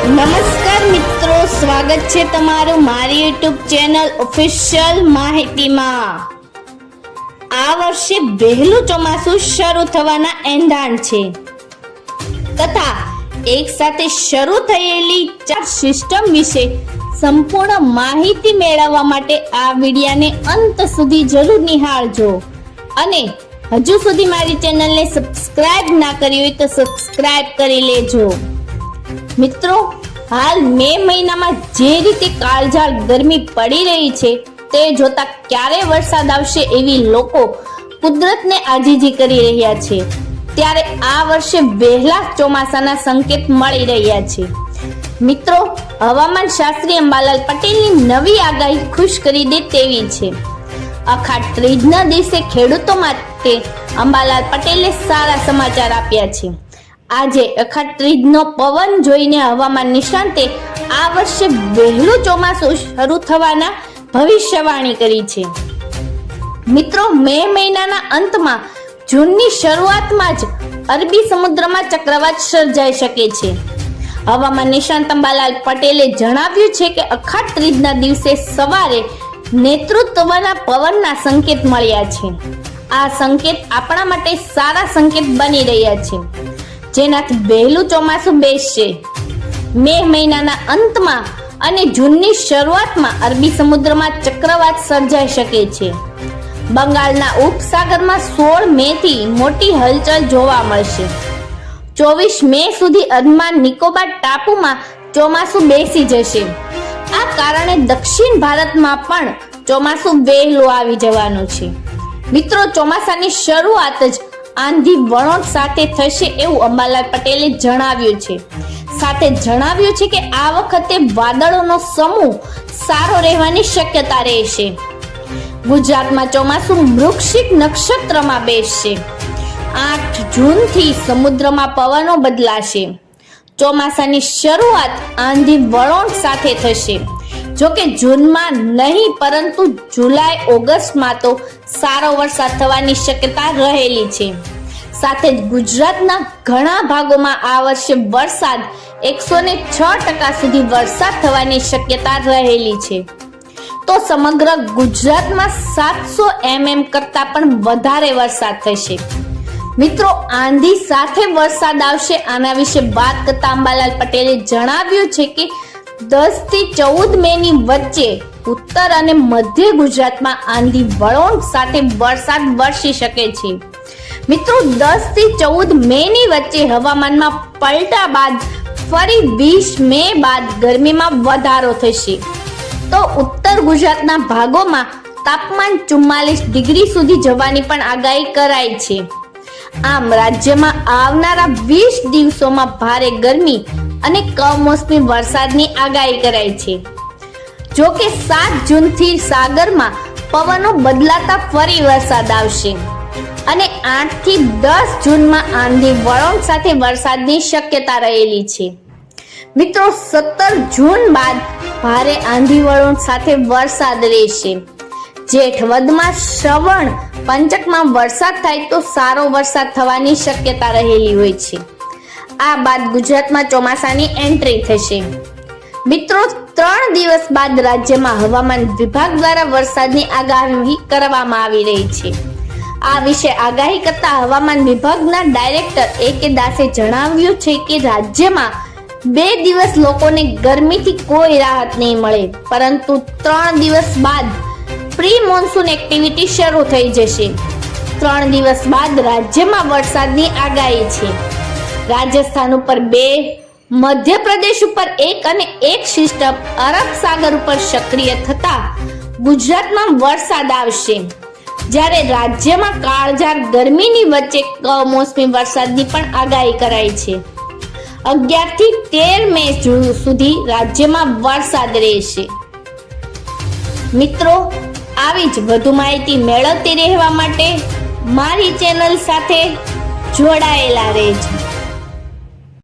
નમસ્કાર મિત્રો, સ્વાગત છે તમારું મારી યુટ્યુબ ચેનલ ઓફિશિયલ માહિતીમાં। આ વર્ષે વહેલું ચોમાસું શરૂ થવાના એંધાણ છે તથા એક સાથે શરૂ થયેલી 4 સિસ્ટમ વિશે સંપૂર્ણ માહિતી મેળવવા માટે આ વિડિયોને અંત સુધી જરૂર નિહાળજો અને હજુ સુધી મારી ચેનલને સબસ્ક્રાઇબ ના કરી હોય તો સબસ્ક્રાઇબ કરી લેજો। મિત્રો, હાલ મે મહિનામાં જે રીતે કાળઝાળ ગરમી પડી રહી છે તે જોતા ક્યારે વરસાદ આવશે એવી લોકો કુદરતને આજીજી કરી રહ્યા છે, ત્યારે આ વર્ષે વહેલા ચોમાસાના સંકેત મળી રહ્યા છે। મિત્રો, હવામાન શાસ્ત્રી અંબાલાલ પટેલની નવી આગાહી ખુશ કરી દે તેવી છે। અખાત ત્રીજના દિવસે ખેડૂતો માટે અંબાલાલ પટેલે સારા સમાચાર આપ્યા છે। આજે અખાત ત્રીજનો પવન જોઈને હવામાન નિષ્ણાંતે આ વર્ષે વહેલું ચોમાસું શરૂ થવાના ભવિષ્યવાણી કરી છે। મિત્રો, મે મહિનાના અંતમાં જૂનની શરૂઆતમાં જ અરબી સમુદ્રમાં ચક્રવાત સર્જાઈ શકે છે। હવામાન નિષ્ણાંત અંબાલાલ પટેલે જણાવ્યું છે કે અખાત ત્રીજના દિવસે સવારે નેતૃત્વના પવનના સંકેત મળ્યા છે। આ સંકેત આપણા માટે સારા સંકેત બની રહ્યા છે, જેનાથી વહેલું ચોમાસું બેસશે। મે મહિનાના અંતમાં અને જૂનની શરૂઆતમાં અરબી સમુદ્રમાં ચક્રવાત સર્જાઈ શકે છે। બંગાળના ઉપસાગરમાં 16 મે થી મોટી હલચલ જોવા મળશે। 24 મે સુધી અંદમાન નિકોબાર ટાપુમાં ચોમાસું બેસી જશે। આ કારણે દક્ષિણ ભારતમાં પણ ચોમાસું વહેલું આવી જવાનું છે। મિત્રો, ચોમાસાની શરૂઆત જ આંધી વળોટ સાથે થશે એવું અંબાલાલ પટેલે જણાવ્યું છે। સાથે જણાવ્યું છે કે આ વખતે વાદળોનો સમૂહ સારો રહેવાની શક્યતા રહેશે। ગુજરાતમાં ચોમાસું મૃગશિર નક્ષત્રમાં બેસશે। 8 જૂનથી સમુદ્રમાં પવનો બદલાશે। ચોમાસાની શરૂઆત આંધી વળોટ સાથે થશે। જોકે જૂનમાં નહીં પરંતુ જુલાઈ ઓગસ્ટમાં તો સારો વરસાદ થવાની શક્યતા રહેલી છે। સાથે જ ગુજરાતના ઘણા ભાગોમાં આ વર્ષે વરસાદ 106% સુધી વરસાદ થવાની શક્યતા રહેલી છે, તો સમગ્ર ગુજરાતમાં 700 mm કરતા પણ વધારે વરસાદ થશે। મિત્રો, આંધી સાથે વરસાદ આવશે, આના વિશે વાત કરતા અંબાલાલ પટેલે જણાવ્યું છે કે 10 થી 14 મે ની વચ્ચે ઉત્તર અને મધ્ય ગુજરાતમાં આંધી વળોટ સાથે વરસાદ વરસી શકે છે। મિત્રો, 10 થી 14 મે ની વચ્ચે હવામાનમાં પલટા બાદ ફરી 20 મે બાદ ગરમીમાં વધારો થશે, તો ઉત્તર ગુજરાતના ભાગોમાં તાપમાન 44 ડિગ્રી સુધી જવાની પણ આગાહી કરાઈ છે। આમ રાજ્યમાં આવનારા 20 દિવસોમાં ભારે ગરમી અને કમોસમી વરસાદની આગાહી કરાઈ છે। જો કે 7 જૂનથી સાગરમાં પવનો બદલાતા ફરી વરસાદ આવશે અને 8 થી 10 જૂનમાં આંધી વળોટ સાથે વરસાદની શક્યતા રહેલી છે। મિત્રો, 17 જૂન બાદ ભારે આંધી વળોટ સાથે વરસાદ રહેશે। જેઠ વધમાં શ્રવણ પંચકમાં વરસાદ થાય તો સારો વરસાદ થવાની શક્યતા રહેલી હોય છે। આ બાદ ગુજરાતમાં ચોમાસાની એન્ટ્રી થશે। મિત્રો, 3 દિવસ બાદ રાજ્યમાં હવામાન વિભાગ દ્વારા વરસાદની આગાહી કરવામાં આવી રહી છે। આ વિશે આગાહી કરતા હવામાન વિભાગના ડાયરેક્ટર A.K. દાસે જણાવ્યું છે કે રાજ્યમાં 2 દિવસ લોકોને ગરમીથી કોઈ રાહત નહીં મળે, પરંતુ 3 દિવસ બાદ પ્રી મોન્સૂન એક્ટિવિટી શરૂ થઈ જશે। 3 દિવસ બાદ રાજ્યમાં વરસાદની આગાહી છે। રાજસ્થાન ઉપર 2, મધ્યપ્રદેશ ઉપર 1 અને 1 સિસ્ટમ અરબ સાગર ઉપર સક્રિય થતા ગુજરાતમાં વરસાદ આવશે, જ્યારે રાજ્યમાં કાળઝાળ ગરમીની વચ્ચે કમોસમી વરસાદની પણ આગાહી કરાઈ છે। 11 થી 13 મે સુધી રાજ્યમાં વરસાદ રહેશે। મિત્રો, આવી જ વધુ માહિતી મેળવતી રહેવા માટે મારી ચેનલ સાથે જોડાયેલા રહેજો।